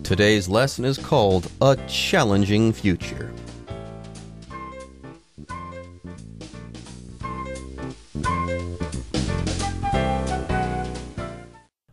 Today's lesson is called A Challenging Future.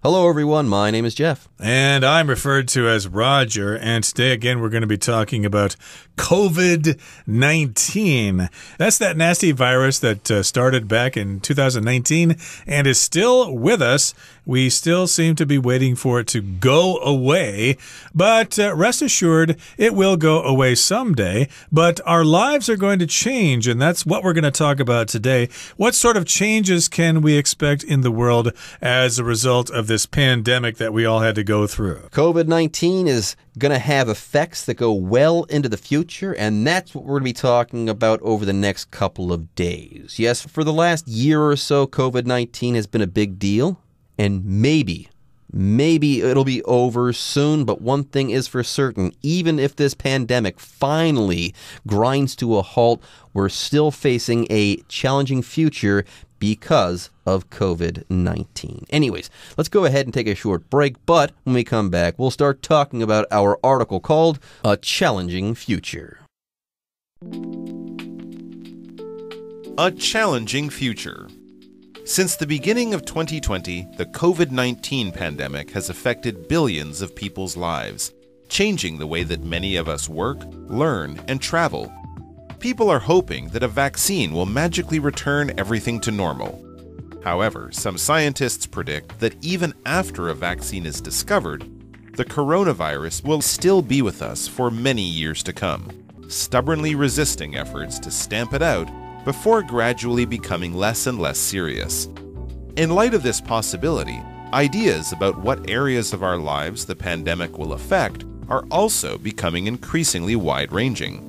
Hello, everyone. My name is Jeff. And I'm referred to as Roger. And today, again, we're going to be talking about COVID-19. That's that nasty virus that started back in 2019 and is still with us. We still seem to be waiting for it to go away. But rest assured, it will go away someday. But our lives are going to change, and that's what we're going to talk about today. What sort of changes can we expect in the world as a result of this pandemic that we all had to go through? COVID-19 is going to have effects that go well into the future, and that's what we're going to be talking about over the next couple of days. Yes, for the last year or so, COVID-19 has been a big deal, and maybe it'll be over soon, but one thing is for certain, even if this pandemic finally grinds to a halt, we're still facing a challenging future because of COVID-19. Anyways, let's go ahead and take a short break, but when we come back, we'll start talking about our article called A Challenging Future. A Challenging Future. Since the beginning of 2020, the COVID-19 pandemic has affected billions of people's lives, changing the way that many of us work, learn, and travel. People are hoping that a vaccine will magically return everything to normal. However, some scientists predict that even after a vaccine is discovered, the coronavirus will still be with us for many years to come, stubbornly resisting efforts to stamp it out before gradually becoming less and less serious. In light of this possibility, ideas about what areas of our lives the pandemic will affect are also becoming increasingly wide-ranging.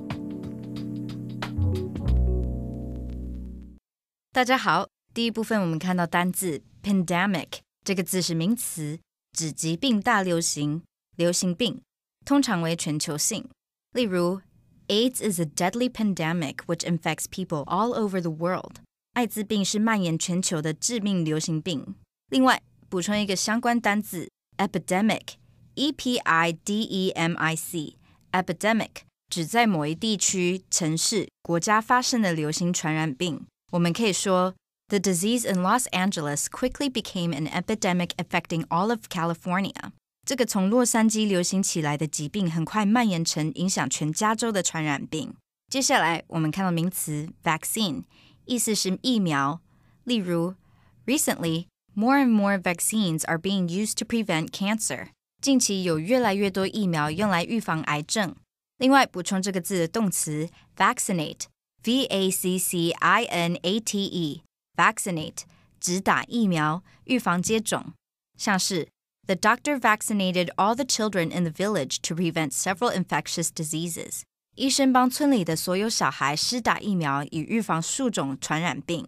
大家好，第一部分我们看到单字 pandemic 这个字是名词，指疾病大流行、流行病，通常为全球性。例如 AIDS is a deadly pandemic which infects people all over the world. 艾滋病是蔓延全球的致命流行病。另外，补充一个相关单字 epidemic, E-P-I-D-E-M-I-C, epidemic 指在某一地区、城市、国家发生的流行传染病。我们可以说 The disease in Los Angeles quickly became an epidemic affecting all of California. 这个从洛杉矶流行起来的疾病很快蔓延成影响全加州的传染病。接下来我们看到名词 vaccine, 意思是疫苗。例如 Recently, more and more vaccines are being used to prevent cancer. 近期有越来越多疫苗用来预防癌症。另外补充这个字的动词 vaccinate, V-A-C-C-I-N-A-T-E, vaccinate 指打疫苗，预防接种。像是 The doctor vaccinated all the children in the village to prevent several infectious diseases. 医生帮村里的所有小孩施打疫苗，以预防数种传染病。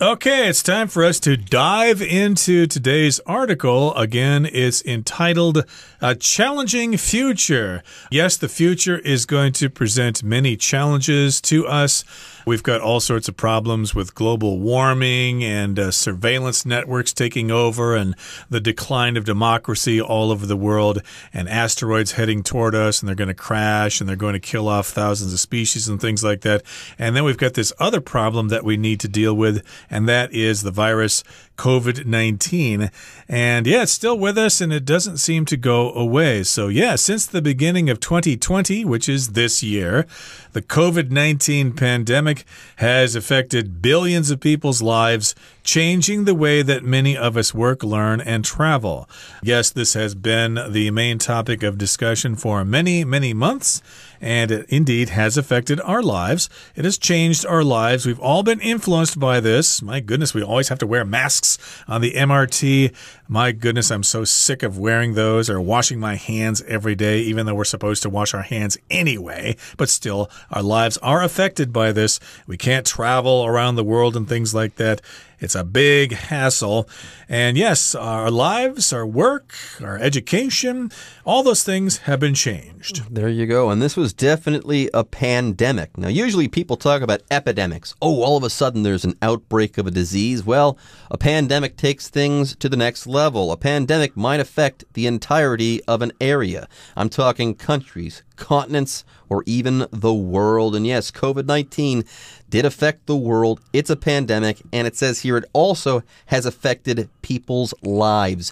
Okay, it's time for us to dive into today's article. Again, it's entitled A Challenging Future. Yes, the future is going to present many challenges to us. We've got all sorts of problems with global warming and surveillance networks taking over and the decline of democracy all over the world and asteroids heading toward us and they're going to crash and they're going to kill off thousands of species and things like that. And then we've got this other problem that we need to deal with, and that is the virus COVID-19. And yeah, it's still with us and it doesn't seem to go away. So yeah, since the beginning of 2020, which is this year, the COVID-19 pandemic has affected billions of people's lives, changing the way that many of us work, learn, and travel. Yes, this has been the main topic of discussion for many, many months, and it indeed has affected our lives. It has changed our lives. We've all been influenced by this. My goodness, we always have to wear masks on the MRT. My goodness, I'm so sick of wearing those or washing my hands every day, even though we're supposed to wash our hands anyway. But still, our lives are affected by this. We can't travel around the world and things like that. It's a big hassle. And yes, our lives, our work, our education, all those things have been changed. There you go. And this was definitely a pandemic. Now, usually people talk about epidemics. Oh, all of a sudden there's an outbreak of a disease. Well, a pandemic takes things to the next level. A pandemic might affect the entirety of an area. I'm talking countries, continents, or even the world. And yes, COVID-19 did affect the world. It's a pandemic, and it says here it also has affected people's lives.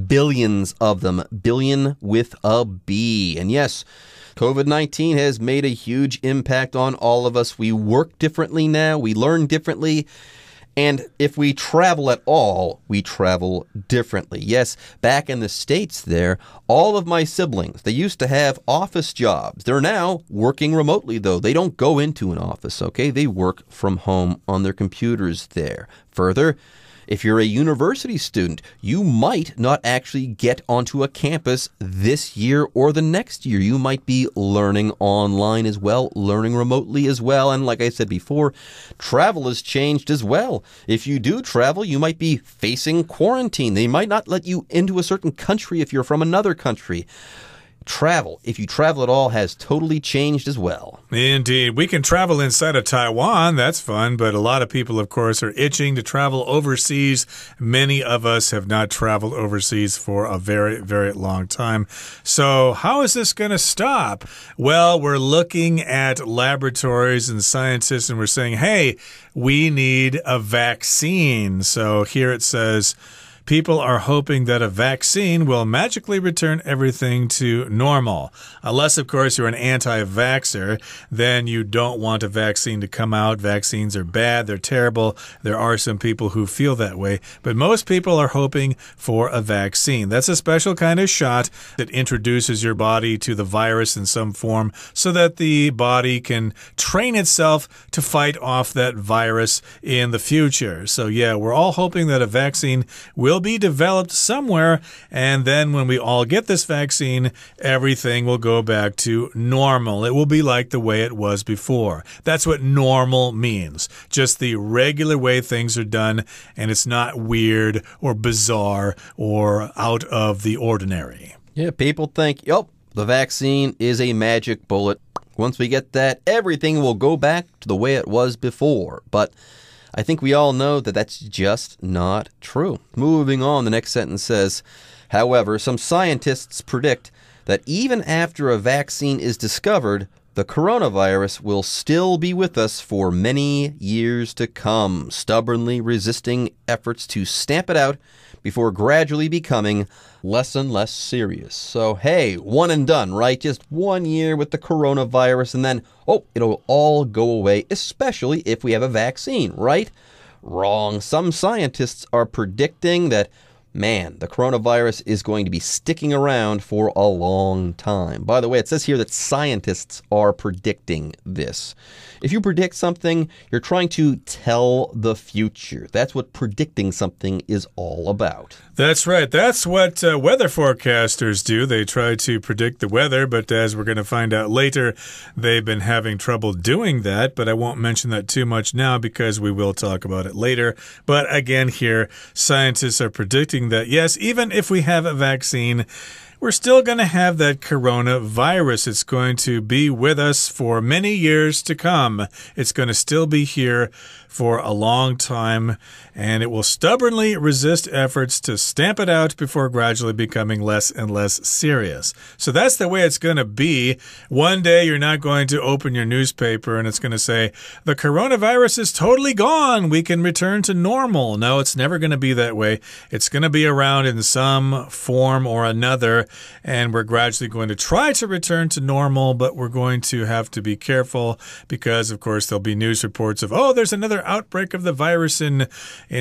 Billions of them. Billion with a B. And yes, COVID-19 has made a huge impact on all of us. We work differently now. We learn differently. And if we travel at all, we travel differently. Yes, back in the States there, all of my siblings, they used to have office jobs. They're now working remotely, though. They don't go into an office, okay? They work from home on their computers there. Further, if you're a university student, you might not actually get onto a campus this year or the next year. You might be learning online as well, learning remotely as well. And like I said before, travel has changed as well. If you do travel, you might be facing quarantine. They might not let you into a certain country if you're from another country. Travel, if you travel at all, has totally changed as well. Indeed. We can travel inside of Taiwan. That's fun. But a lot of people, of course, are itching to travel overseas. Many of us have not traveled overseas for a very, very long time. So how is this going to stop? Well, we're looking at laboratories and scientists, and we're saying, hey, we need a vaccine. So here it says, people are hoping that a vaccine will magically return everything to normal. Unless, of course, you're an anti-vaxxer, then you don't want a vaccine to come out. Vaccines are bad. They're terrible. There are some people who feel that way. But most people are hoping for a vaccine. That's a special kind of shot that introduces your body to the virus in some form so that the body can train itself to fight off that virus in the future. So, yeah, we're all hoping that a vaccine will be developed somewhere, and then when we all get this vaccine, everything will go back to normal. It will be like the way it was before. That's what normal means. Just the regular way things are done, and it's not weird or bizarre or out of the ordinary. Yeah, people think, yep, the vaccine is a magic bullet. Once we get that, everything will go back to the way it was before. But I think we all know that that's just not true. Moving on, the next sentence says, however, some scientists predict that even after a vaccine is discovered, the coronavirus will still be with us for many years to come, stubbornly resisting efforts to stamp it out before gradually becoming less and less serious. So, hey, one and done, right? Just 1 year with the coronavirus and then, oh, it'll all go away, especially if we have a vaccine, right? Wrong. Some scientists are predicting that, man, the coronavirus is going to be sticking around for a long time. By the way, it says here that scientists are predicting this. If you predict something, you're trying to tell the future. That's what predicting something is all about. That's right. That's what weather forecasters do. They try to predict the weather, but as we're going to find out later, they've been having trouble doing that. But I won't mention that too much now because we will talk about it later. But again, here, scientists are predicting that, yes, even if we have a vaccine, we're still going to have that coronavirus. It's going to be with us for many years to come. It's going to still be here for a long time, and it will stubbornly resist efforts to stamp it out before gradually becoming less and less serious. So that's the way it's going to be. One day you're not going to open your newspaper and it's going to say, the coronavirus is totally gone. We can return to normal. No, it's never going to be that way. It's going to be around in some form or another, and we're gradually going to try to return to normal, but we're going to have to be careful because, of course, there'll be news reports of, oh, there's another outbreak of the virus in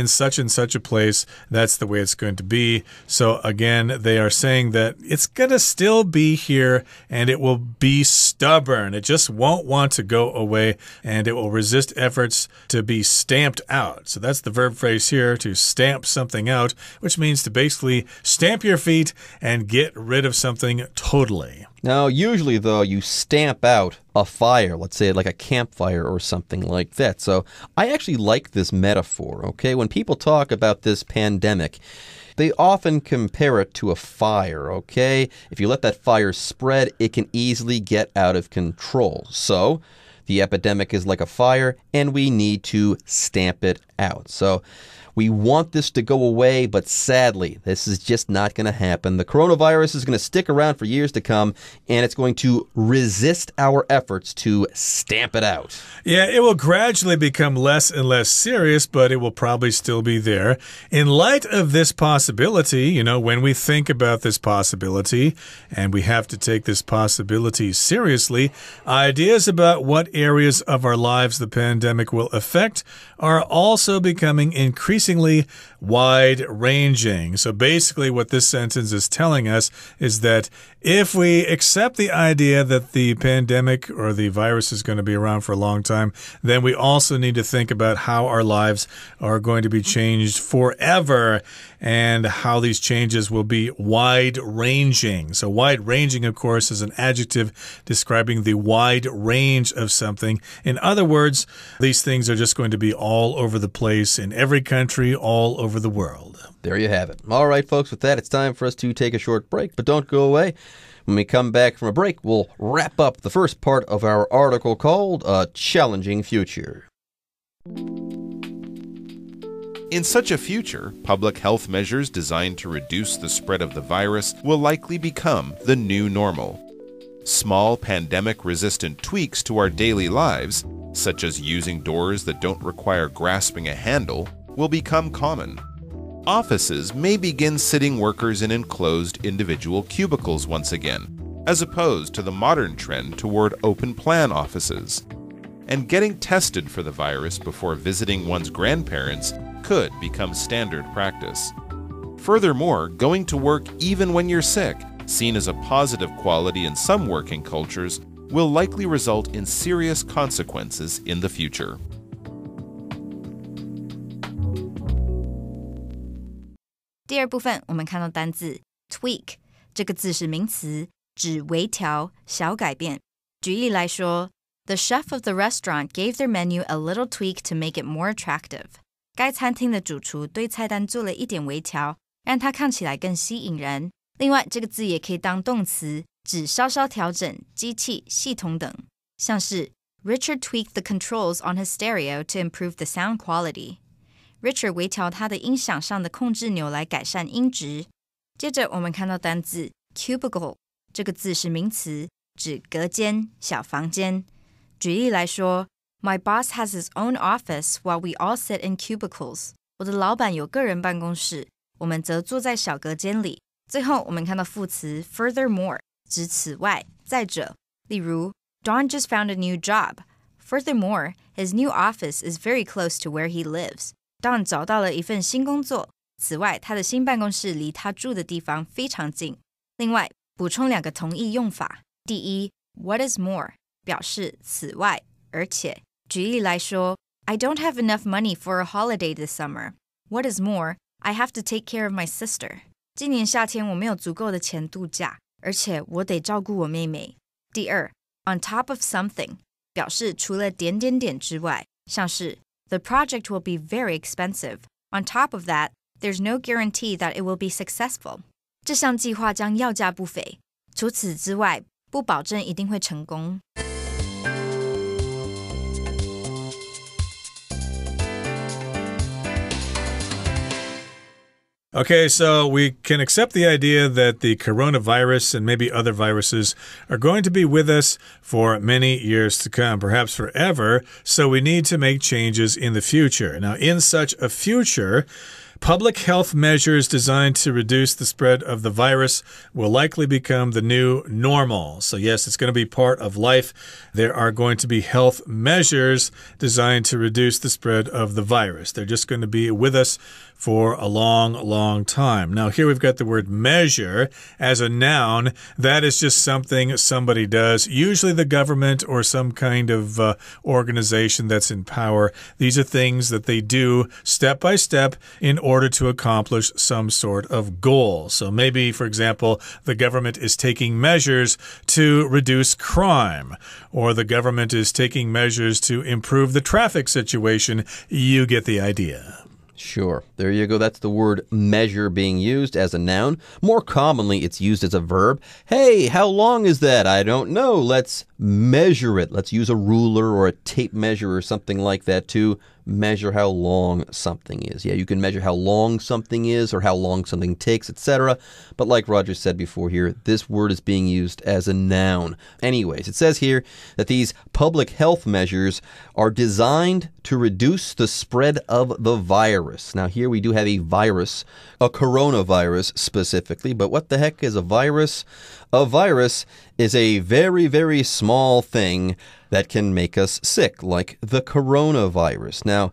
such and such a place. That's the way it's going to be. So again, they are saying that it's going to still be here and it will be stubborn. It just won't want to go away and it will resist efforts to be stamped out. So that's the verb phrase here, to stamp something out, which means to basically stamp your feet and get rid of something totally. Now, usually, though, you stamp out a fire, let's say like a campfire or something like that. So I actually like this metaphor, okay? When people talk about this pandemic, they often compare it to a fire, okay? If you let that fire spread, it can easily get out of control. So the epidemic is like a fire, and we need to stamp it out. So we want this to go away, but sadly, this is just not going to happen. The coronavirus is going to stick around for years to come, and it's going to resist our efforts to stamp it out. Yeah, it will gradually become less and less serious, but it will probably still be there. In light of this possibility, when we think about this possibility, and we have to take this possibility seriously, ideas about what areas of our lives the pandemic will affect are also becoming increasingly wide-ranging. So basically what this sentence is telling us is that if we accept the idea that the pandemic or the virus is going to be around for a long time, then we also need to think about how our lives are going to be changed forever and how these changes will be wide-ranging. So wide-ranging, of course, is an adjective describing the wide range of something. In other words, these things are just going to be all over the place in every country, all over the world. There you have it. All right, folks, with that, it's time for us to take a short break, but don't go away. When we come back from a break, we'll wrap up the first part of our article called A Challenging Future. In such a future, public health measures designed to reduce the spread of the virus will likely become the new normal. Small pandemic-resistant tweaks to our daily lives, such as using doors that don't require grasping a handle, will become common. Offices may begin sitting workers in enclosed individual cubicles once again, as opposed to the modern trend toward open-plan offices. And getting tested for the virus before visiting one's grandparents could become standard practice. Furthermore, going to work even when you're sick, seen as a positive quality in some working cultures, will likely result in serious consequences in the future. 第二部分，我们看到单字 tweak 这个字是名词，指微调、小改变。举例来说 ，The chef of the restaurant gave their menu a little tweak to make it more attractive. 该餐厅的主厨对菜单做了一点微调，让它看起来更吸引人。另外，这个字也可以当动词，指稍稍调整机器、系统等，像是 Richard tweaked the controls on his stereo to improve the sound quality.Richard 微调他的音响上的控制钮来改善音质。接着我们看到单字 cubicle 这个字是名词，指隔间、小房间。举例来说 My boss has his own office while we all sit in cubicles. 我的老板有个人办公室，我们则坐在小隔间里。最后我们看到副词 furthermore 指此外、再者。例如 Don just found a new job. Furthermore, his new office is very close to where he lives.Don 找到了一份新工作，此外，他的新办公室离他住的地方非常近。另外，补充两个同义用法。第一 ，What is more 表示此外，而且。举例来说 ，I don't have enough money for a holiday this summer. What is more, I have to take care of my sister. 今年夏天我没有足够的钱度假，而且我得照顾我妹妹。第二 ，On top of something 表示除了点点点之外，像是。The project will be very expensive. On top of that, there's no guarantee that it will be successful. 这项计划将要价不菲，除此之外，不保证一定会成功。Okay, so we can accept the idea that the coronavirus and maybe other viruses are going to be with us for many years to come, perhaps forever, so we need to make changes in the future. Now, in such a future, public health measures designed to reduce the spread of the virus will likely become the new normal. So yes, it's going to be part of life. There are going to be health measures designed to reduce the spread of the virus. They're just going to be with us for a long, long time. Now, here we've got the word measure as a noun. That is just something somebody does, usually the government or some kind of organization that's in power. These are things that they do step by step in order to accomplish some sort of goal. So maybe, for example, the government is taking measures to reduce crime, or the government is taking measures to improve the traffic situation. You get the idea. Sure. There you go. That's the word measure being used as a noun. More commonly, it's used as a verb. Hey, how long is that? I don't know. Let's measure it. Let's use a ruler or a tape measure or something like that to measure how long something is. Yeah, you can measure how long something is or how long something takes, etc. But like Roger said before here, this word is being used as a noun. Anyways, it says here that these public health measures are designed to reduce the spread of the virus. Now here we do have a virus, a coronavirus specifically, but what the heck is a virus? A virus is a very, very small thing that can make us sick, like the coronavirus. Now,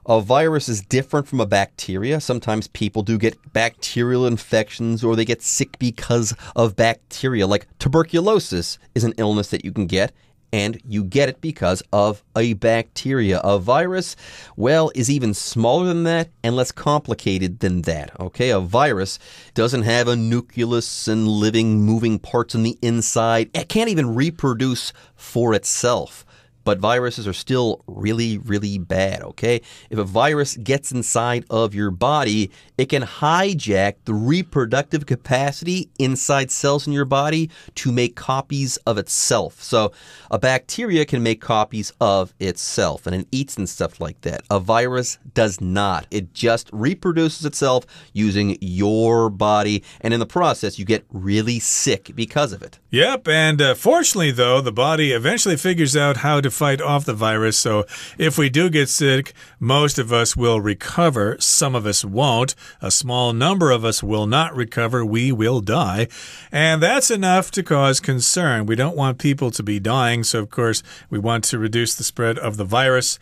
a virus is different from a bacteria. Sometimes people do get bacterial infections or they get sick because of bacteria, like tuberculosis is an illness that you can get, and you get it because of a bacteria. A virus, well, is even smaller than that and less complicated than that, okay? A virus doesn't have a nucleus and living, moving parts on the inside. It can't even reproduce for itself. But viruses are still really, really bad, okay? If a virus gets inside of your body, it can hijack the reproductive capacity inside cells in your body to make copies of itself. So a bacteria can make copies of itself, and it eats and stuff like that. A virus does not. It just reproduces itself using your body, and in the process, you get really sick because of it. Yep, and fortunately, though, the body eventually figures out how to fight off the virus. So if we do get sick, most of us will recover. Some of us won't. A small number of us will not recover. We will die. And that's enough to cause concern. We don't want people to be dying. So, of course, we want to reduce the spread of the virus.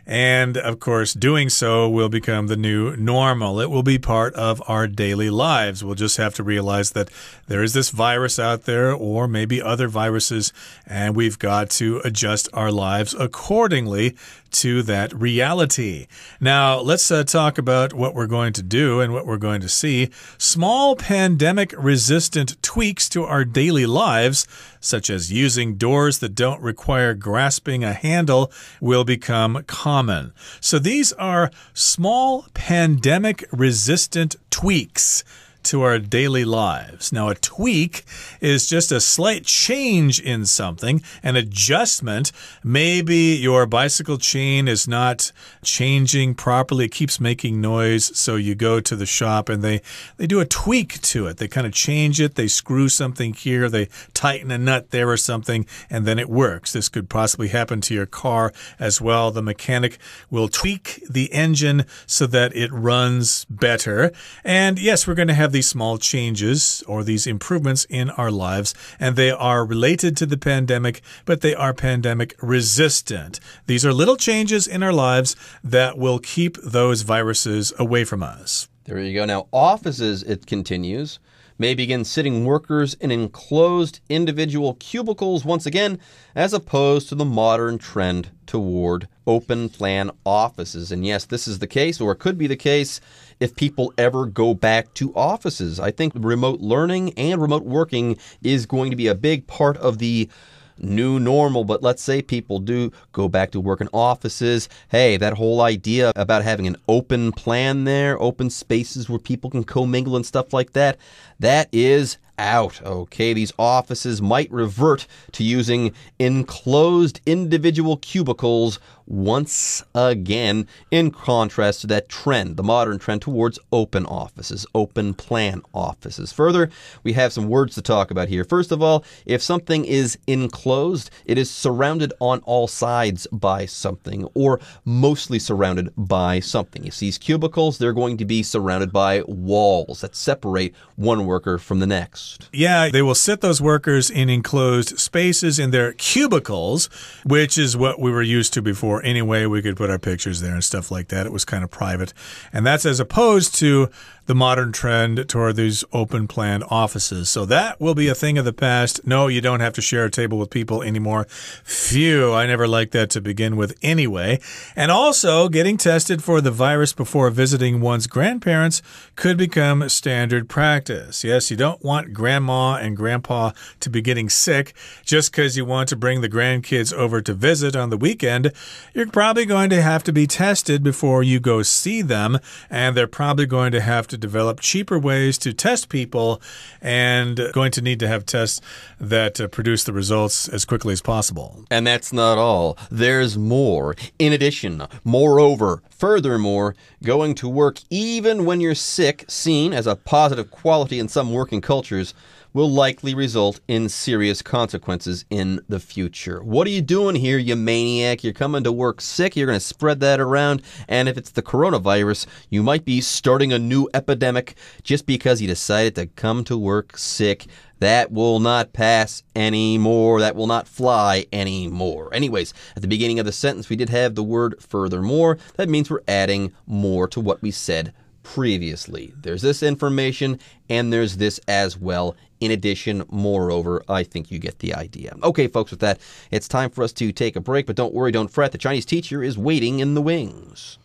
And, of course, doing so will become the new normal. It will be part of our daily lives. We'll just have to realize that there is this virus out there, or maybe other viruses, and we've got to adjust our lives accordingly to that reality. Now, let's talk about what we're going to do and what we're going to see. Small pandemic-resistant tweaks to our daily lives, such as using doors that don't require grasping a handle, will become common. So these are small pandemic-resistant tweaks to our daily lives. Now, a tweak is just a slight change in something, an adjustment. Maybe your bicycle chain is not changing properly. It keeps making noise, so you go to the shop and they do a tweak to it. They kind of change it. They screw something here. They tighten a nut there or something, and then it works. This could possibly happen to your car as well. The mechanic will tweak the engine so that it runs better. And yes, we're going to have these small changes or these improvements in our lives, and they are related to the pandemic, but they are pandemic resistant. These are little changes in our lives that will keep those viruses away from us. There you go. Now, offices, it continues, may begin sitting workers in enclosed individual cubicles once again, as opposed to the modern trend toward open plan offices. And yes, this is the case, or it could be the case, if people ever go back to offices. I think remote learning and remote working is going to be a big part of the new normal. But let's say people do go back to work in offices. Hey, that whole idea about having an open plan there, open spaces where people can commingle and stuff like that, that is out. Okay, these offices might revert to using enclosed individual cubicles once again, in contrast to that trend, the modern trend towards open offices, open plan offices. Further, we have some words to talk about here. First of all, if something is enclosed, it is surrounded on all sides by something, or mostly surrounded by something. You see these cubicles, they're going to be surrounded by walls that separate one worker from the next. next? Yeah, they will sit those workers in enclosed spaces in their cubicles, which is what we were used to before anyway. We could put our pictures there and stuff like that. It was kind of private. And that's as opposed to the modern trend toward these open-plan offices. So that will be a thing of the past. No, you don't have to share a table with people anymore. Phew, I never liked that to begin with anyway. And also, getting tested for the virus before visiting one's grandparents could become standard practice. Yes, you don't want grandma and grandpa to be getting sick just because you want to bring the grandkids over to visit on the weekend. You're probably going to have to be tested before you go see them, and they're probably going to have to develop cheaper ways to test people and going to need to have tests that produce the results as quickly as possible. And that's not all. There's more. In addition, moreover, furthermore, going to work even when you're sick, seen as a positive quality in some working cultures, will likely result in serious consequences in the future. What are you doing here, you maniac? You're coming to work sick. You're going to spread that around. And if it's the coronavirus, you might be starting a new epidemic just because you decided to come to work sick. That will not pass anymore. That will not fly anymore. Anyways, at the beginning of the sentence, we did have the word furthermore. That means we're adding more to what we said previously. There's this information and there's this as well. In addition, moreover, I think you get the idea. Okay, folks, with that, it's time for us to take a break, but don't worry, don't fret. The Chinese teacher is waiting in the wings.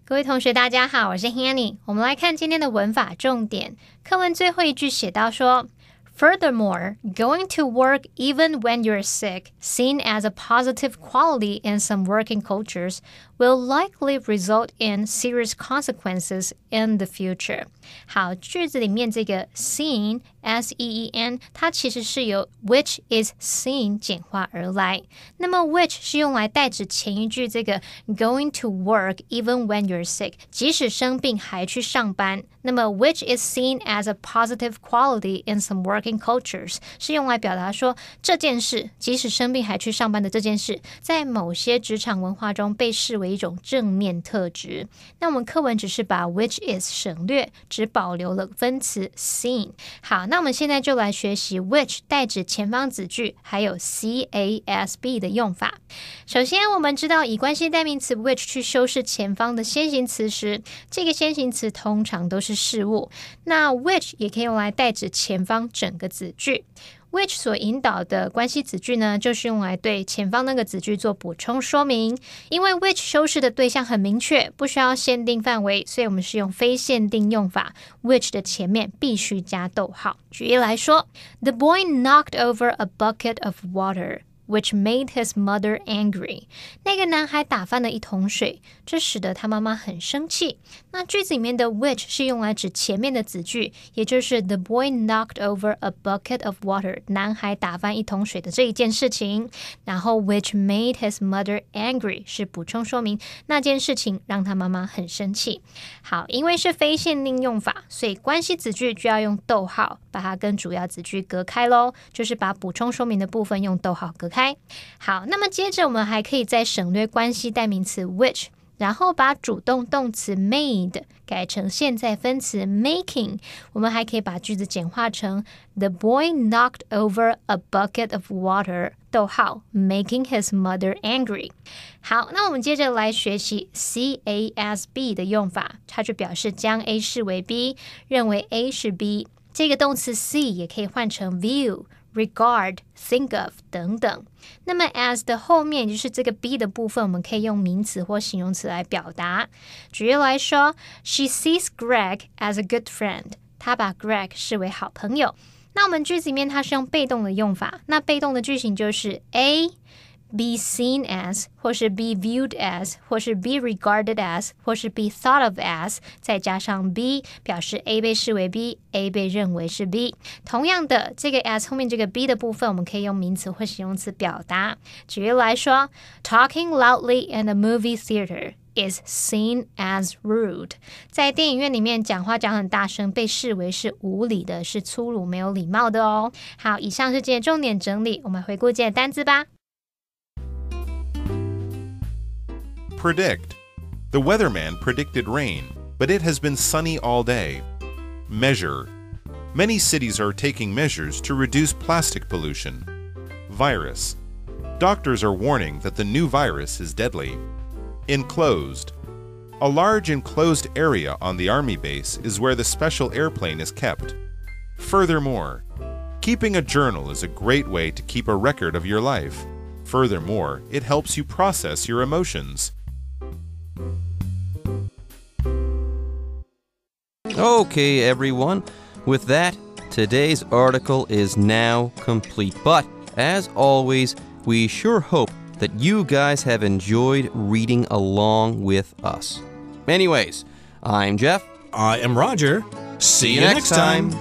各位同学大家好，我是 Hanny。 我们来看今天的文法重点。课文最后一句写到说 Furthermore, going to work even when you're sick, seen as a positive quality in some working cultures, will likely result in serious consequences in the future. 好，句子里面这个 seen, S-E-E-N, 它其实是由 which is seen 简化而来。那么 which 是用来代指前一句这个 going to work even when you're sick, 即使生病还去上班。那么 which is seen as a positive quality in some working cultures 是用来表达说这件事，即使生病还去上班的这件事，在某些职场文化中被视为一种正面特质。那我们课文只是把 which is 省略，只保留了分词 seen。 好，那我们现在就来学习 which 代指前方子句还有 CASB 的用法。首先我们知道以关系代名词 which 去修饰前方的先行词时，这个先行词通常都是事物，那 which 也可以用来代指前方整个子句。which 所引导的关系子句呢，就是用来对前方那个子句做补充说明。因为 which 修饰的对象很明确，不需要限定范围，所以我们是用非限定用法， which 的前面必须加逗号。举例来说 The boy knocked over a bucket of water,which made his mother angry. 那个男孩打翻了一桶水，这使得他妈妈很生气。那句子里面的 which 是用来指前面的子句，也就是 the boy knocked over a bucket of water. 男孩打翻一桶水的这一件事情。然后 which made his mother angry 是补充说明那件事情让他妈妈很生气。好，因为是非限定用法，所以关系子句就要用逗号把它跟主要子句隔开咯，就是把补充说明的部分用逗号隔开。好，那么接着我们还可以再省略关系代名词 which， 然后把主动动词 made 改成现在分词 making。 我们还可以把句子简化成 The boy knocked over a bucket of water, 逗号 making his mother angry。 好，那我们接着来学习 CASB 的用法，它就表示将 A 视为 B， 认为 A 是 B。 这个动词 see 也可以换成 view、regard, think of 等等。那么 as 的后面就是这个 be 的部分，我们可以用名词或形容词来表达。举例来说 She sees Greg as a good friend. 她把 Greg 视为好朋友。那我们句子里面它是用被动的用法，那被动的句型就是 A be seen as, 或是 be viewed as, 或是 be regarded as, 或是 be thought of as, 再加上 be 表示 A 被视为 B, A 被认为是 B。 同样的，这个 as 后面这个 be 的部分我们可以用名词或形容词表达。举例来说 Talking loudly in a movie theater is seen as rude. 在电影院里面讲话讲很大声被视为是无礼的，是粗鲁没有礼貌的哦。好，以上是今天重点整理，我们回顾今天的单字吧。Predict. The weatherman predicted rain, but it has been sunny all day. Measure. Many cities are taking measures to reduce plastic pollution. Virus. Doctors are warning that the new virus is deadly. Enclosed. A large enclosed area on the army base is where the special airplane is kept. Furthermore, keeping a journal is a great way to keep a record of your life. Furthermore, it helps you process your emotions. Okay, everyone. With that, today's article is now complete. But, as always, we sure hope that you guys have enjoyed reading along with us. Anyways, I'm Jeff. I am Roger. See you next time.